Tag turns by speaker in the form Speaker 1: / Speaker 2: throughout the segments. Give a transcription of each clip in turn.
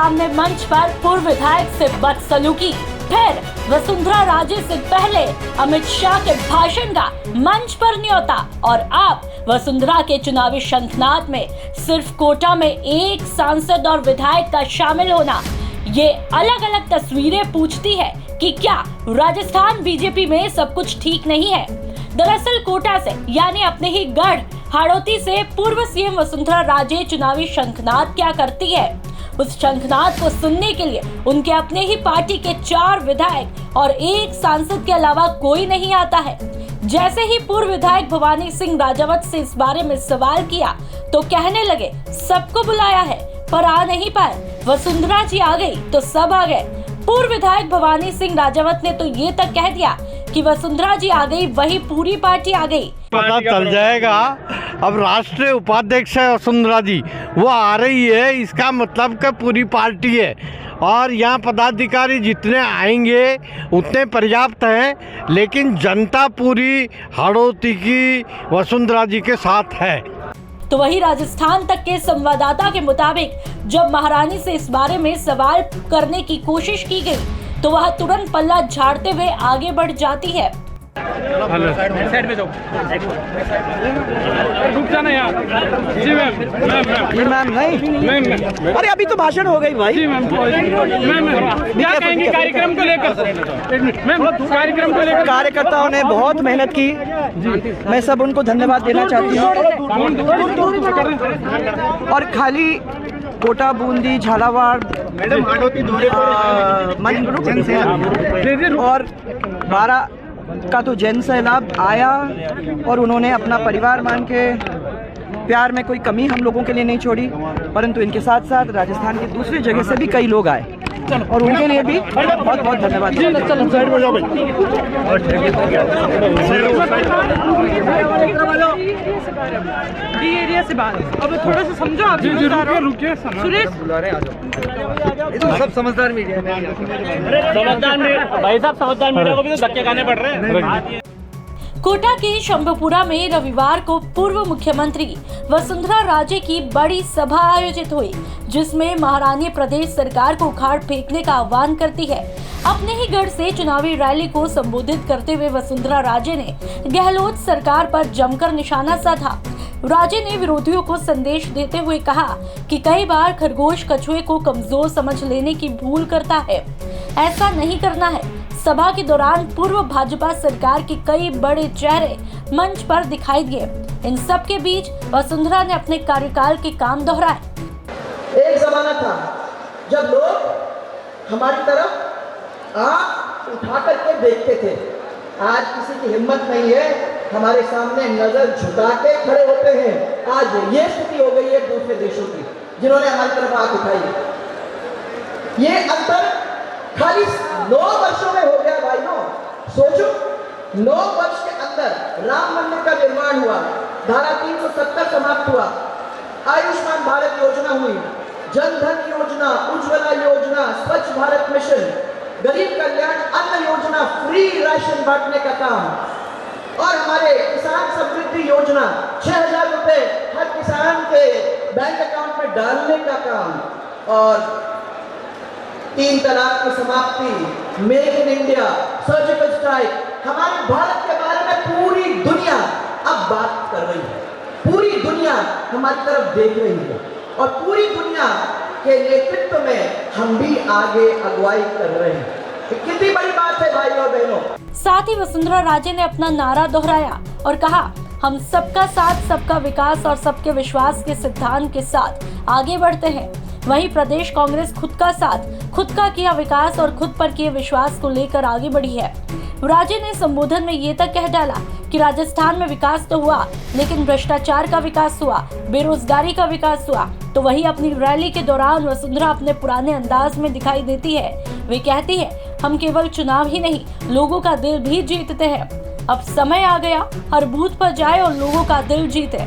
Speaker 1: सामने मंच पर पूर्व विधायक से बदसलूकी, फिर वसुंधरा राजे से पहले अमित शाह के भाषण का मंच पर न्योता और अब वसुंधरा के चुनावी शंखनाद में सिर्फ कोटा में एक सांसद और विधायक का शामिल होना, ये अलग अलग तस्वीरें पूछती है कि क्या राजस्थान बीजेपी में सब कुछ ठीक नहीं है। दरअसल कोटा से यानी अपने ही गढ़ हाड़ौती से पूर्व सीएम वसुंधरा राजे चुनावी शंखनाद क्या करती है, उस शंखनाद को सुनने के लिए उनके अपने ही पार्टी के 4 विधायक और एक सांसद के अलावा कोई नहीं आता है। जैसे ही पूर्व विधायक भवानी सिंह राजावत से इस बारे में सवाल किया तो कहने लगे सबको बुलाया है पर आ नहीं पाए, वसुंधरा जी आ गई तो सब आ गए। पूर्व विधायक भवानी सिंह राजावत ने तो ये तक कह दिया कि वसुंधरा जी आ गई वही पूरी पार्टी आ गई।
Speaker 2: पता चल जाएगा। अब राष्ट्रीय उपाध्यक्ष है वसुंधरा जी, वो आ रही है, इसका मतलब कि पूरी पार्टी है और यहाँ पदाधिकारी जितने आएंगे उतने पर्याप्त हैं, लेकिन जनता पूरी हाड़ौती की वसुंधरा जी के साथ है।
Speaker 1: तो वही राजस्थान तक के संवाददाता के मुताबिक जब महारानी से इस बारे में सवाल करने की कोशिश की गई तो वह तुरंत पल्ला झाड़ते हुए आगे बढ़ जाती है।
Speaker 3: साइड में जाओ, रुक जाना यार। जी मैम नहीं,
Speaker 4: अरे अभी तो भाषण हो गई भाई।
Speaker 3: जी मैम क्या कहेंगे कार्यक्रम को लेकर? मैम कार्यक्रम को लेकर
Speaker 4: कार्यकर्ताओं ने बहुत मेहनत की, मैं सब उनको धन्यवाद देना चाहती हूँ। और खाली कोटा, बूंदी, झालावाड़ और 12 का तो जन सैलाब आया और उन्होंने अपना परिवार मान के प्यार में कोई कमी हम लोगों के लिए नहीं छोड़ी, परंतु इनके साथ साथ राजस्थान की दूसरी जगह से भी कई लोग आए और उनके लिए भी बहुत बहुत धन्यवाद।
Speaker 5: एरिया से बात अब थोड़ा सा समझो आप।
Speaker 3: रुकिए
Speaker 5: सुरेश
Speaker 4: तो सब समझदार मीडिया
Speaker 3: भाई साहब, समझदार मीडिया को भी तो धक्के खाने पड़ रहे हैं।
Speaker 1: कोटा के शंभुपुरा में रविवार को पूर्व मुख्यमंत्री वसुंधरा राजे की बड़ी सभा आयोजित हुई, जिसमें महारानी प्रदेश सरकार को उखाड़ फेंकने का आह्वान करती है। अपने ही गढ़ से चुनावी रैली को संबोधित करते हुए वसुंधरा राजे ने गहलोत सरकार पर जमकर निशाना साधा। राजे ने विरोधियों को संदेश देते हुए कहा कि कई बार खरगोश कछुए को कमजोर समझ लेने की भूल करता है, ऐसा नहीं करना है। सभा के दौरान पूर्व भाजपा सरकार के कई बड़े चेहरे मंच पर दिखाई दिए। इन सब के बीच वसुंधरा ने अपने कार्यकाल के काम दोहराए।
Speaker 6: एक जमाना था जब लोग हमारी तरफ आंख उठा करके देखते थे, आज किसी की हिम्मत नहीं है हमारे सामने नजर झुका के खड़े होते हैं। आज ये स्थिति हो गई है दूसरे देशों की जिन्होंने हमारी तरफ आंख उठाई। ये अंतर खाली 9 वर्षों में हो गया भाइयों। सोचो 9 वर्ष के अंदर राम मंदिर का निर्माण हुआ, धारा 370 समाप्त हुआ, आयुष्मान भारत योजना हुई, जन धन योजना, उज्ज्वला योजना, स्वच्छ भारत मिशन, गरीब कल्याण अन्न योजना, फ्री राशन बांटने का काम और हमारे किसान समृद्धि योजना 6000 रुपए हर किसान के बैंक अकाउंट में डालने का काम और 3 तलाक की समाप्ति, make in India, surgical strike. हमारे भारत के बारे में पूरी दुनिया अब बात कर रही है, पूरी दुनिया हमारी तरफ देख रही है और पूरी दुनिया के नेतृत्व में हम भी आगे अगुवाई कर रहे हैं। कितनी बड़ी बात है भाई और बहनों।
Speaker 1: साथ ही वसुंधरा राजे ने अपना नारा दोहराया और कहा, हम सबका साथ, सबका विकास और सबके विश्वास के सिद्धांत के साथ आगे बढ़ते हैं। वहीं प्रदेश कांग्रेस खुद का साथ, खुद का किया विकास और खुद पर किए विश्वास को लेकर आगे बढ़ी है। राजे ने संबोधन में ये तक कह डाला कि राजस्थान में विकास तो हुआ, लेकिन भ्रष्टाचार का विकास हुआ, बेरोजगारी का विकास हुआ। तो वही अपनी रैली के दौरान वसुंधरा अपने पुराने अंदाज में दिखाई देती है। वे कहती है, हम केवल चुनाव ही नहीं, लोगों का दिल भी जीतते हैं। अब समय आ गया हर बूथ पर जाए और लोगों का दिल जीते।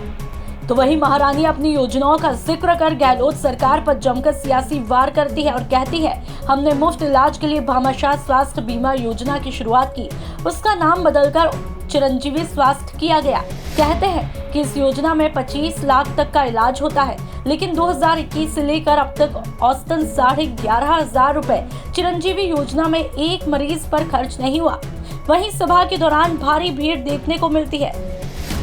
Speaker 1: तो वही महारानी अपनी योजनाओं का जिक्र कर गहलोत सरकार पर जमकर सियासी वार करती है और कहती है, हमने मुफ्त इलाज के लिए भामाशाह स्वास्थ्य बीमा योजना की शुरुआत की, उसका नाम बदलकर चिरंजीवी स्वास्थ्य किया गया। कहते हैं कि इस योजना में 25 लाख तक का इलाज होता है। लेकिन 2021 से लेकर अब तक औसतन 11,500 रुपए चिरंजीवी योजना में एक मरीज पर खर्च नहीं हुआ। वहीं सभा के दौरान भारी भीड़ देखने को मिलती है।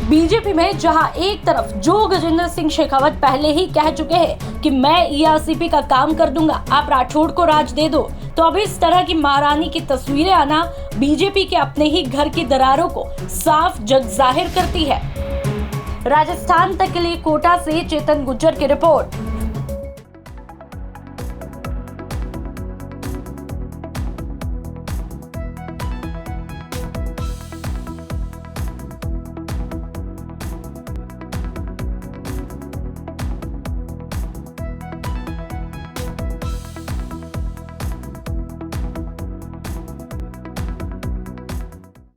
Speaker 1: बीजेपी में जहां एक तरफ जो गजेंद्र सिंह शेखावत पहले ही कह चुके हैं कि मैं ईआरसीपी का काम कर दूंगा, आप राठौड़ को राज दे दो, तो अब इस तरह की महारानी की तस्वीरें आना बीजेपी के अपने ही घर की दरारों को साफ जग जाहिर करती है। राजस्थान तक के लिए कोटा से चेतन गुज्जर की रिपोर्ट।